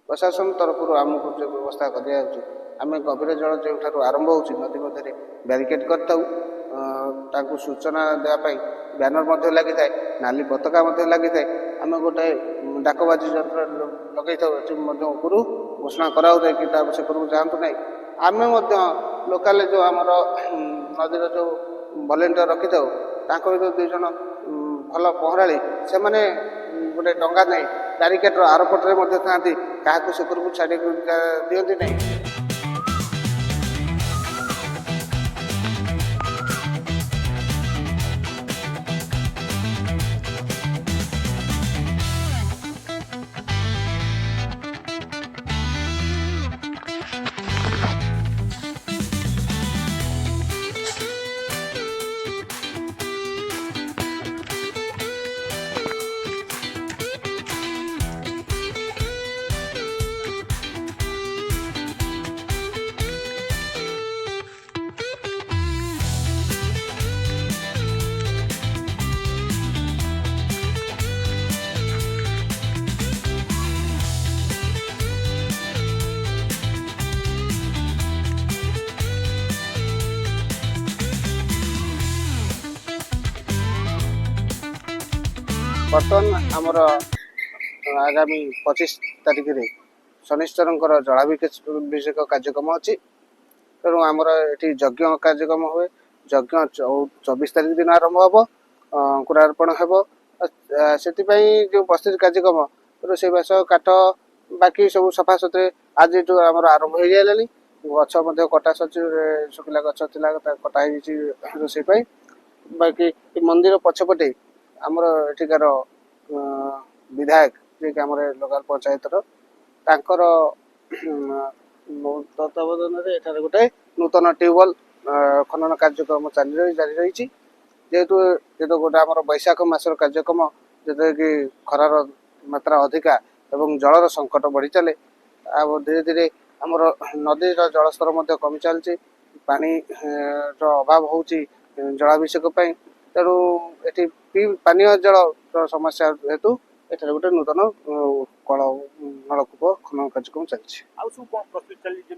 प्रशासन तरफ आमको जो व्यवस्था करें गभीर जल जो आरंभ हो नदी मध्य ब्यारिकेड कर सूचना देवाई ब्यानर लगी था नाली पताका लगी था आम गोटे डाकबाजी यंत्र लगे ऊपर घोषणा कराए कि सेपटू जातु ना आम लोकाल जो आमर नदी जो भलेंटियर रखी था भर दुई जन भल पहरा से मैंने गोटे डंगा नहीं ब्यारिकेड आरपटे था क्या सेपटू छाड़ी दिखती नहीं। बर्तमान आमर आगामी 25 तारिख में शनिश्चर जलाभिषेक कार्यक्रम अच्छी तेणु आमर ये यज्ञ कार्यक्रम हुए यज्ञ 24 तारिख दिन आरंभ हम अंकुरार्पण हम से जो प्रस्तुति कार्यक्रम रोषे बास काठ बाकी सब सफा सुतरे आज जो आम आरंभ हो जाए गछ कटा शुखला गछ कटा रोषे बाकी मंदिर पछपटे आमर एठिकार विधायक जे कि आमर लोकल पंचायत तत्वावधान एठार गोटे नूतन ट्यूबवेल खनन कार्यक्रम जारी रही जेहेतु जो गोटे आमर बैशाख मासर कार्यक्रम जो कि खरार मात्रा अधिका एवं जलर संकट बढ़ी चले धीरे धीरे आमर नदी जलस्तर कमी चलती पानी अभाव हो जलाभिषेक तेणु ये पानीय जल समस्या हेतु एठार गोटे नूतन कल नलकूप खनन कार्यक्रम चलती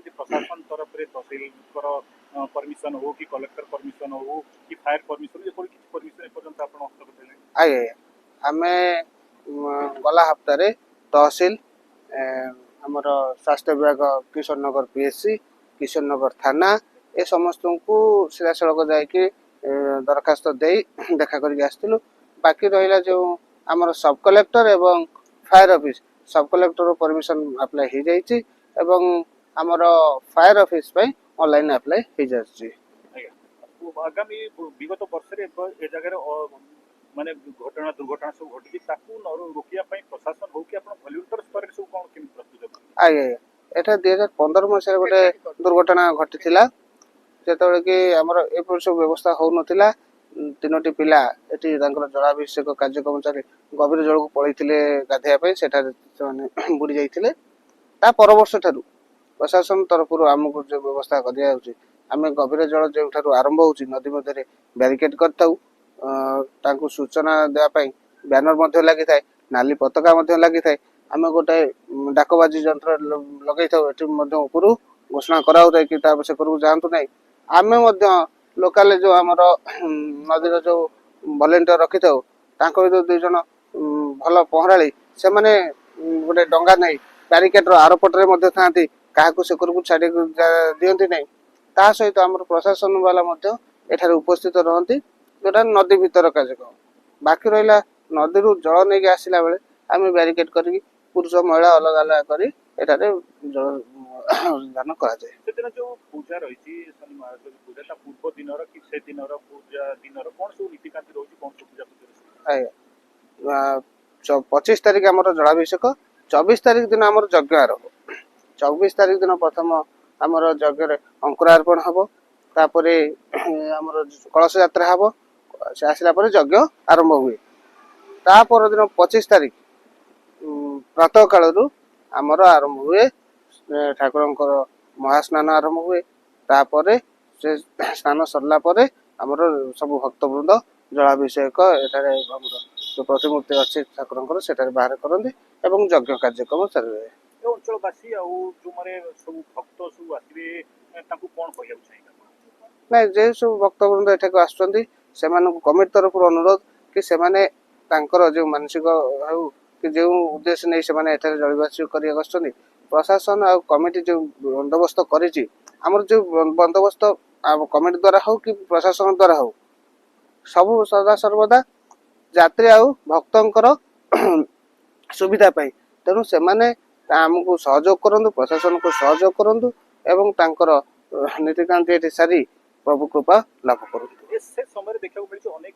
प्रशासन तरफ तहसिल परमिशन हो कि कलेक्टर परमिशन हो कि फायर परमिशन परमिशन आए आम गला हप्ताह तहसिल आमर स्वास्थ्य विभाग किशोर नगर पीएससी किशोर नगर थाना ए समस्त को सीधा सड़क जाकि दरखास्त दे देखा करके आसलु बाकी रहा जो आमर सब कलेक्टर एवं फायर ऑफिस सब कलेक्टर परमिशन अप्लाई हो जाइए एवं आमर फायर ऑफिस ऑनलाइन अप्लाई हो जाए आगामी विगत वर्ष जगह माने घटना दुर्घटना सब घटी रोकिया प्रशासन हो कि वॉलंटियर स्तर सब कौन केमी प्रस्तुत आगे एटा 2015 मसीह गोटे दुर्घटना घटी जो कि आमर ए सब व्यवस्था हो नथिला तीनोटी पिला एटी जलाभिषेक कार्यक्रम चली गभीर जल को पड़े गाधेवाई से बुड़ी जाते पर वर्ष ठार प्रशासन तरफ आमको जो व्यवस्था करें गभीर जल जो आरंभ हो नदी मध्य ब्यारिकेड कर सूचना देवाई ब्यानर लगी था नाली पताका लगी था आम गोटे डाकबाजी यंत्र लगे ऊपर घोषणा कराए कि सेपटू जातु ना आम लोकाल जो आमर नदी जो भलेंटियर रखी था भर दुई जन भल पहरा से मैंने गोटे डंगा नहीं ब्यारिकेड आरपटे था क्या सेपटू छाड़ी दिखती ना ता सहित आम प्रशासन वाला एठार उपस्थित रहती जोटा नदी भीतर कार्यक्रम बाकी रहा नदी जल नहीं आसला बेले आम ब्यारिकेड कर पुरुष महिला अलग अलग कर दान कराए जो पूजा रही शनि महाराज पूजा पूर्व दिन कि से दिन पूजा दिन कौन सब नीतिकांति रही कौन सब पूजा 25 तारिख आम जलाभिषेक 24 तारिख दिन आम यज्ञ आरंभ 24 तारिख दिन प्रथम आम यज्ञ अंकुरार्पण हम तापर आम कलश यात्रा हम से आसला यज्ञ आरंभ हुए तापर दिन 25 तारिख प्रातः कालू आमर आरंभ हुए ठाकुर महास्नान आरंभ हुए तापर से स्नान सरला आमर सब भक्तवृंद जलाभिषेक एठारे जो प्रतिमूर्ति अच्छी ठाकुर से बाहर करते यज्ञ कार्यक्रम चल रहे ଏ ଅଞ୍ଚଳବାସୀ ଆଉ ଯୋଉମାନେ ସବୁ ଭକ୍ତ ସବୁ ଆସିବେ ତାଙ୍କୁ କଣ କହିବାକୁ ଚାହିଁବେ? ନାଇଁ ଯେ ସବୁ ଭକ୍ତବୃନ୍ଦ ଏଠାକୁ ଆସୁଛନ୍ତି ସେମାନଙ୍କୁ କମିଟି ତରଫରୁ ଅନୁରୋଧ କି ସେମାନେ ତାଙ୍କର ଯେଉଁ ମାନସିକ ହେଉ କି ଯେଉଁ ଉଦ୍ଦେଶ୍ୟ ନେଇ ସେମାନେ ଏଠାରେ ଜଳବାସୀ କରିବାକୁ ଆସୁଛନ୍ତି ପ୍ରଶାସନ ଆଉ କମିଟି ଯେଉଁ ବନ୍ଦୋବସ୍ତ କରିଛି ଆମର ଯେଉଁ ବନ୍ଦୋବସ୍ତ କମିଟି ଦ୍ୱାରା ହଉ କି ପ୍ରଶାସନ ଦ୍ୱାରା ହଉ ସବୁ ସଦା ସର୍ବଦା ଯାତ୍ରୀ ଆଉ ଭକ୍ତଙ୍କର ସୁବିଧା ପାଇଁ ତେଣୁ ସେମାନେ ଆମକୁ ସହଯୋଗ କରନ୍ତୁ ପ୍ରଶାସନକୁ ସହଯୋଗ କରନ୍ତୁ ଏବଂ ତାଙ୍କର ନୀତିକାନ୍ତି ଏଠି ସାରି ପ୍ରଭୁ କୃପା ଲାଭ କରନ୍ତୁ। ସେ ସମୟରେ ଦେଖିବାକୁ ମିଳିଛି ଅନେକ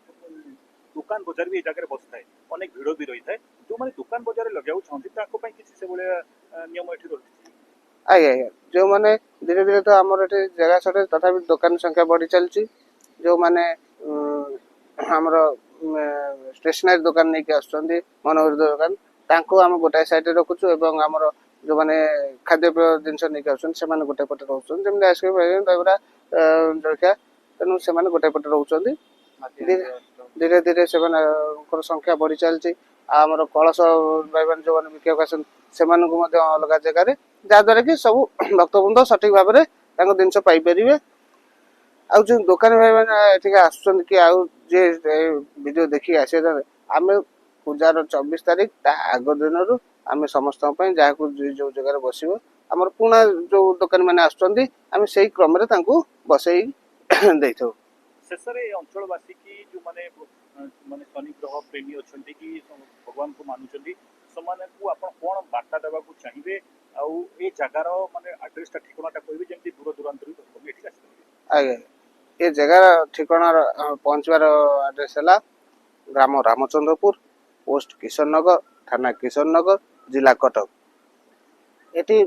ଦୋକାନ ବଜାର ବି ଏ ଜାଗାରେ ବସିଥାଏ, ଅନେକ ଭିଡ଼ ବି ରହିଥାଏ। ଯୋଉମାନେ ଦୋକାନ ବଜାର ଲଗାଇବାକୁ ଚାହୁଁନ୍ତି ତାଙ୍କ ପାଇଁ କିଛି ସେଭଳିଆ ନିୟମ ଏଠି ରହିଛି? ଆଜ୍ଞା ଆଜ୍ଞା ଯେଉଁମାନେ ଧୀରେ ଧୀରେ ତ ଆମର ଏଠି ଜାଗା ସଟେ ତଥାପି ଦୋକାନ ସଂଖ୍ୟା ବଢ଼ି ଚାଲିଛି। ଯେଉଁମାନେ ଆମର ଷ୍ଟେସନାରୀ ଦୋକାନ ନେଇକି ଆସୁଛନ୍ତି ମନୋହରି ଦୋକାନ ତାଙ୍କୁ ଆମେ ଗୋଟାଏ ସାଇଡ଼ରେ ରଖୁଛୁ ଏବଂ ଆମର ଯେଉଁମାନେ ଖାଦ୍ୟପେୟ ଜିନିଷ ନେଇକି ଆସୁଛନ୍ତି ସେମାନେ ଗୋଟେ ପଟେ ରହୁଛନ୍ତି ଯେମିତି ଆଇସ୍କ୍ରିମ୍ ଦହିବରା ଜଳଖିଆ ତେଣୁ ସେମାନେ ଗୋଟେ ପଟେ ରହୁଛନ୍ତି। ଧୀରେ ଧୀରେ ସେମାନଙ୍କର ସଂଖ୍ୟା ବଢ଼ି ଚାଲିଛି। ଆଉ ଆମର କଳସ ଭାଇମାନେ ଯେଉଁମାନେ ବିକିବାକୁ ଆସନ୍ତି ସେମାନଙ୍କୁ ମଧ୍ୟ ଅଲଗା ଜାଗାରେ ଯାହାଦ୍ୱାରା କି ସବୁ ଭକ୍ତବୃନ୍ଦ ସଠିକ ଭାବରେ ତାଙ୍କ ଜିନିଷ ପାଇପାରିବେ। ଆଉ ଯେଉଁ ଦୋକାନୀ ଭାଇମାନେ ଏଠିକି ଆସୁଛନ୍ତି କି ଆଉ ଯିଏ ଭିଡ଼ିଓ ଦେଖିକି ଆସିବା ଆମେ ପୂଜାର 24 ତାରିଖ ତା ଆଗ ଦିନରୁ ଆମେ ସମସ୍ତଙ୍କ ପାଇଁ ଯାହାକୁ ଯେଉଁ ଜାଗାରେ ବସିବ ଆମର ପୁରୁଣା ଯେଉଁ ଦୋକାନୀମାନେ ଆସୁଛନ୍ତି ଆମେ ସେଇ କ୍ରମରେ ତାଙ୍କୁ ବସେଇ ଦେଇଥାଉ। ଶେଷରେ ଏ ଅଞ୍ଚଳବାସୀ କି ଯୋଉମାନେ ମାନେ ଶନି ଗ୍ରହ ପ୍ରେମୀ ଅଛନ୍ତି କି ଭଗବାନଙ୍କୁ ମାନୁଛନ୍ତି ସେମାନଙ୍କୁ ଆପଣ କଣ ବାର୍ତ୍ତା ଦେବାକୁ ଚାହିଁବେ ଆଉ ଏ ଜାଗାର ମାନେ ଆଡ୍ରେସଟା ଠିକଣାଟା କହିବେ ଯେମିତି ଦୂର ଦୂରାନ୍ତରୁ ଲୋକମାନେ ଏଠିକି ଆସିପାରିବେ? ଆଜ୍ଞା ଏ ଜାଗାର ଠିକଣାର ପହଞ୍ଚିବାର ଆଡ୍ରେସ ହେଲା ଗ୍ରାମ ରାମଚନ୍ଦ୍ରପୁର, ପୋଷ୍ଟ କିଶନନଗର, ଥାନା କିଶନନଗର, ଜିଲ୍ଲା କଟକ। ଏଠି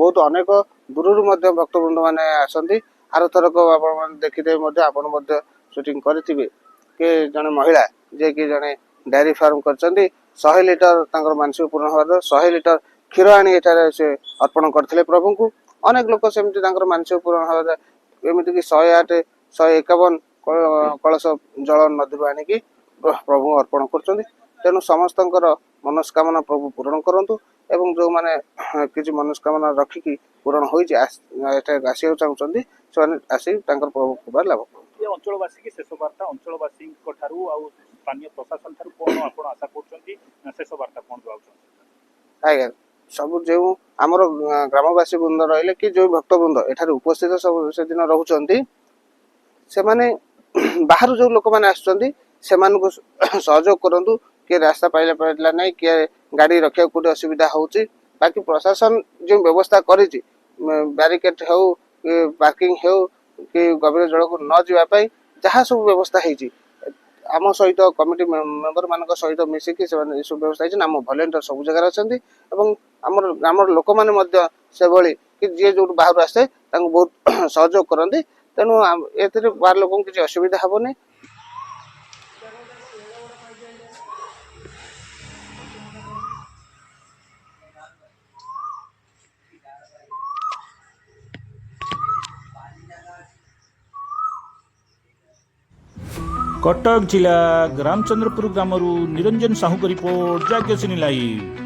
ବହୁତ ଅନେକ ଦୂରରୁ ମଧ୍ୟ ଭକ୍ତବୃନ୍ଦ ମାନେ ଆସନ୍ତି। ଆରଥରକ ଆପଣମାନେ ଦେଖିଥିବେ ମଧ୍ୟ ଆପଣ ମଧ୍ୟ ସୁଟିଂ କରିଥିବେ କି ଜଣେ ମହିଳା ଯିଏକି ଜଣେ ଡାଏରୀ ଫାର୍ମ କରିଛନ୍ତି 100 ଲିଟର ତାଙ୍କର ମାନସିକ ପୂରଣ ହେବା ଦ୍ୱାରା 100 ଲିଟର କ୍ଷୀର ଆଣି ଏଠାରେ ସେ ଅର୍ପଣ କରିଥିଲେ ପ୍ରଭୁଙ୍କୁ। ଅନେକ ଲୋକ ସେମିତି ତାଙ୍କର ମାନସିକ ପୂରଣ ହେବା ଦ୍ୱାରା ଏମିତିକି 108 151 କଳସ ଜଳ ନଦୀରୁ ଆଣିକି ପ୍ରଭୁ ଅର୍ପଣ କରୁଛନ୍ତି। ତେଣୁ ସମସ୍ତଙ୍କର ମନସ୍କାମନା ପ୍ରଭୁ ପୂରଣ କରନ୍ତୁ ଏବଂ ଯେଉଁମାନେ କିଛି ମନସ୍କାମନା ରଖିକି ପୂରଣ ହୋଇଛି ଏଠାରେ ଆସିବାକୁ ଚାହୁଁଛନ୍ତି ସେମାନେ ଆସି ତାଙ୍କର ପ୍ରଭୁ କୃପା ଲାଭ କରନ୍ତୁ। ଏ ଅଞ୍ଚଳବାସୀ କି ଶେଷ ବାର୍ତ୍ତା ଅଞ୍ଚଳବାସୀଙ୍କ ଠାରୁ ଆଉ ସ୍ଥାନୀୟ ପ୍ରଶାସନ ଠାରୁ କଣ ଆପଣ ଆଶା କରୁଛନ୍ତି? ଶେଷ ବାର୍ତ୍ତା କଣ ଦେବାକୁ ଚାହୁଁଛନ୍ତି? ଆଜ୍ଞା ସବୁ ଯେଉଁ ଆମର ଗ୍ରାମବାସୀ ବୃନ୍ଦ ରହିଲେ କି ଯେଉଁ ଭକ୍ତବୃନ୍ଦ ଏଠାରେ ଉପସ୍ଥିତ ସବୁ ସେଦିନ ରହୁଛନ୍ତି ସେମାନେ ବାହାରୁ ଯେଉଁ ଲୋକମାନେ ଆସୁଛନ୍ତି ସେମାନଙ୍କୁ ସହଯୋଗ କରନ୍ତୁ। କିଏ ରାସ୍ତା ପାଇଲା ନାହିଁ, କିଏ ଗାଡ଼ି ରଖିବାକୁ କୋଉଠି ଅସୁବିଧା ହେଉଛି। ବାକି ପ୍ରଶାସନ ଯେଉଁ ବ୍ୟବସ୍ଥା କରିଛି ବ୍ୟାରିକେଡ୍ ହେଉ କି ପାର୍କିଂ ହେଉ କି ଗଭୀର ଜଳକୁ ନ ଯିବା ପାଇଁ ଯାହା ସବୁ ବ୍ୟବସ୍ଥା ହେଇଛି ଆମ ସହିତ କମିଟି ମେମ୍ବର ମାନଙ୍କ ସହିତ ମିଶିକି ସେମାନେ ଏସବୁ ବ୍ୟବସ୍ଥା ହେଇଛି। ଆମ ଭଲେଣ୍ଟିୟର ସବୁ ଜାଗାରେ ଅଛନ୍ତି ଏବଂ ଆମର ଲୋକମାନେ ମଧ୍ୟ ସେଭଳି କି ଯିଏ ଯୋଉଠୁ ବାହାରୁ ଆସେ ତାଙ୍କୁ ବହୁତ ସହଯୋଗ କରନ୍ତି। ତେଣୁ ଏଥିରେ ବାହାର ଲୋକଙ୍କୁ କିଛି ଅସୁବିଧା ହେବନି। कटक जिला रामचंद्रपुर ग्रामरू निरंजन साहू रिपोर्ट जाग्यसिनी लाइव।